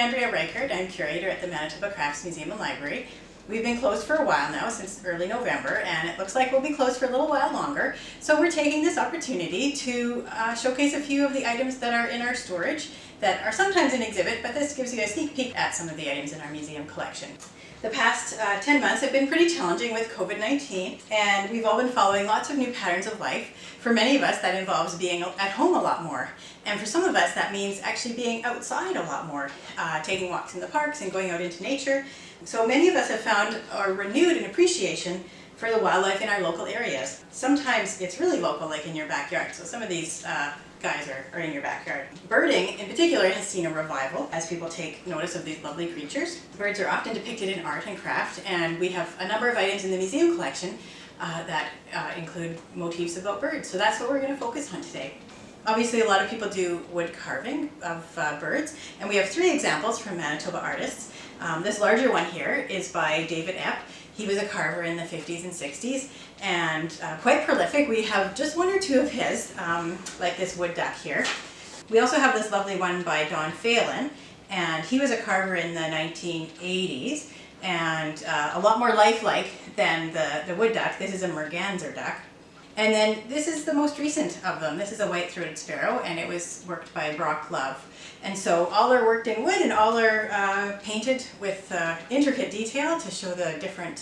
Andrea Reichert. I'm curator at the Manitoba Crafts Museum and Library. We've been closed for a while now, since early November, and it looks like we'll be closed for a little while longer. So we're taking this opportunity to showcase a few of the items that are in our storage that are sometimes in exhibit, but this gives you a sneak peek at some of the items in our museum collection. The past 10 months have been pretty challenging with COVID-19, and we've all been following lots of new patterns of life. For many of us, that involves being at home a lot more. And for some of us, that means actually being outside a lot more, taking walks in the parks and going out into nature. So many of us have found or renewed an appreciation for the wildlife in our local areas. Sometimes it's really local, like in your backyard. So some of these guys are in your backyard. Birding, in particular, has seen a revival as people take notice of these lovely creatures. Birds are often depicted in art and craft, and we have a number of items in the museum collection that include motifs about birds. So that's what we're going to focus on today. Obviously, a lot of people do wood carving of birds, and we have 3 examples from Manitoba artists. This larger one here is by David Epp. He was a carver in the 50s and 60s, and quite prolific. We have just 1 or 2 of his, like this wood duck here. We also have this lovely one by Don Phelan, and he was a carver in the 1980s, and a lot more lifelike than the wood duck. This is a merganser duck. And then this is the most recent of them. This is a white-throated sparrow, and it was worked by Brock Love. And so all are worked in wood, and all are painted with intricate detail to show the different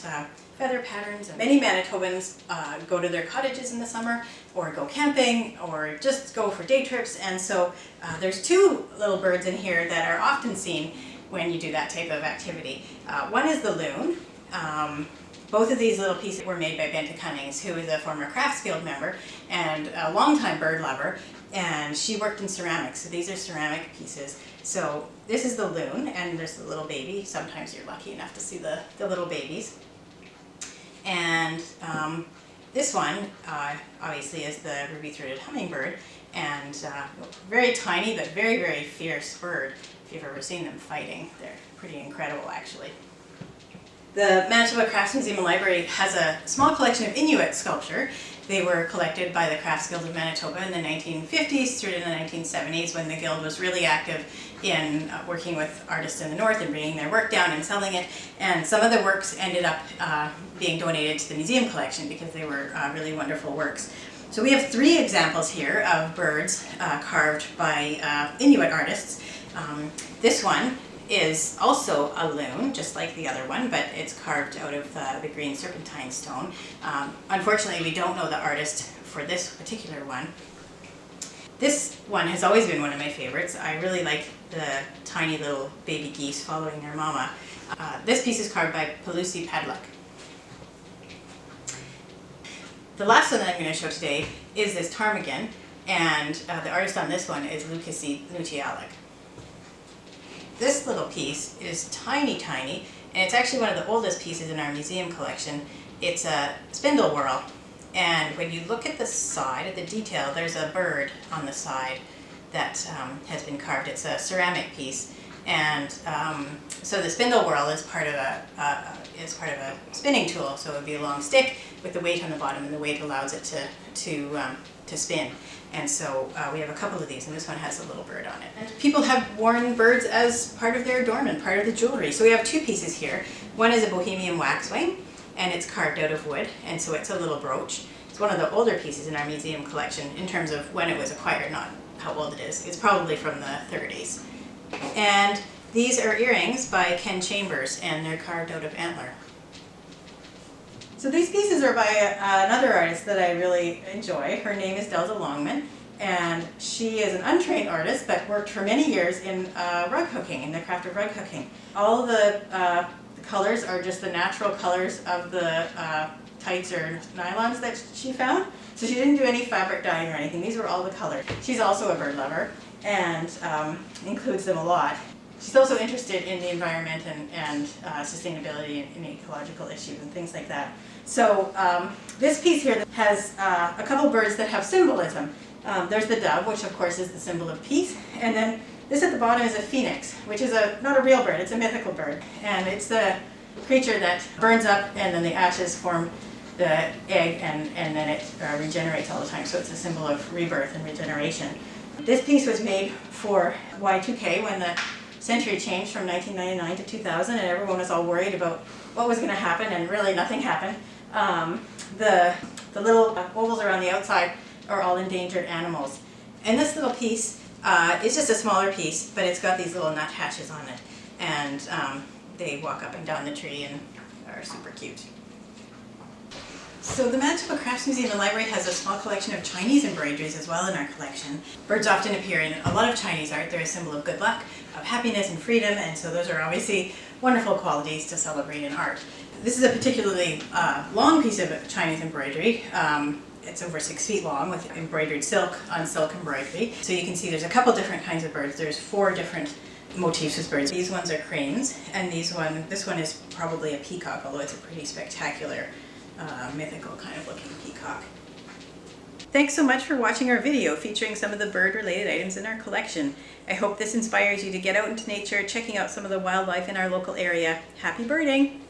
feather patterns. Many Manitobans go to their cottages in the summer, or go camping, or just go for day trips. And so there's 2 little birds in here that are often seen when you do that type of activity. One is the loon. Both of these little pieces were made by Bente Cunnings, who is a former Crafts Guild member and a longtime bird lover, and she worked in ceramics, so these are ceramic pieces. So this is the loon, and there's the little baby. Sometimes you're lucky enough to see the little babies. And this one, obviously, is the ruby-throated hummingbird, and very tiny but very, very fierce bird. If you've ever seen them fighting, they're pretty incredible, actually. The Manitoba Crafts Museum and Library has a small collection of Inuit sculpture. They were collected by the Crafts Guild of Manitoba in the 1950s through to the 1970s, when the Guild was really active in working with artists in the north and bringing their work down and selling it. And some of the works ended up being donated to the museum collection because they were really wonderful works. So we have 3 examples here of birds carved by Inuit artists. This one is also a loon, just like the other one, but it's carved out of the green serpentine stone. Unfortunately, we don't know the artist for this particular one. This one has always been one of my favorites. I really like the tiny little baby geese following their mama. This piece is carved by Pelusi Padluck. The last one that I'm going to show today is this ptarmigan, and the artist on this one is Lukasi Lucialek. This little piece is tiny, tiny, and it's actually one of the oldest pieces in our museum collection. It's a spindle whorl, and when you look at the side, at the detail, there's a bird on the side that has been carved. It's a ceramic piece, and so the spindle whorl is part of a spinning tool. So it would be a long stick with the weight on the bottom, and the weight allows it to spin. And so we have a couple of these, and this one has a little bird on it. And people have worn birds as part of their adornment, part of the jewelry. So we have 2 pieces here. One is a bohemian waxwing, and it's carved out of wood, and so it's a little brooch. It's one of the older pieces in our museum collection in terms of when it was acquired, not how old it is. It's probably from the 30s. And these are earrings by Ken Chambers, and they're carved out of antler. So these pieces are by another artist that I really enjoy. Her name is Delta Longman, and she is an untrained artist but worked for many years in rug hooking, in the craft of rug hooking. All of the colors are just the natural colors of the tights or nylons that she found. So she didn't do any fabric dyeing or anything. These were all the colors. She's also a bird lover and includes them a lot. She's also interested in the environment and sustainability and ecological issues and things like that. So this piece here has a couple birds that have symbolism. There's the dove, which of course is the symbol of peace, and then this at the bottom is a phoenix, which is not a real bird, it's a mythical bird. And it's the creature that burns up and then the ashes form the egg and then it regenerates all the time. So it's a symbol of rebirth and regeneration. This piece was made for Y2K when the century changed from 1999 to 2000, and everyone was all worried about what was going to happen, and really nothing happened. The little ovals around the outside are all endangered animals. And this little piece is just a smaller piece, but it's got these little nuthatches on it. And they walk up and down the tree and are super cute. So the Manitoba Crafts Museum and Library has a small collection of Chinese embroideries as well in our collection. Birds often appear in a lot of Chinese art. They're a symbol of good luck, of happiness and freedom, and so those are obviously wonderful qualities to celebrate in art. This is a particularly long piece of Chinese embroidery. It's over 6 feet long with embroidered silk on silk embroidery. So you can see there's a couple different kinds of birds. There's 4 different motifs with birds. These ones are cranes, and this one is probably a peacock, although it's a pretty spectacular, mythical kind of looking peacock. Thanks so much for watching our video featuring some of the bird-related items in our collection. I hope this inspires you to get out into nature, checking out some of the wildlife in our local area. Happy birding!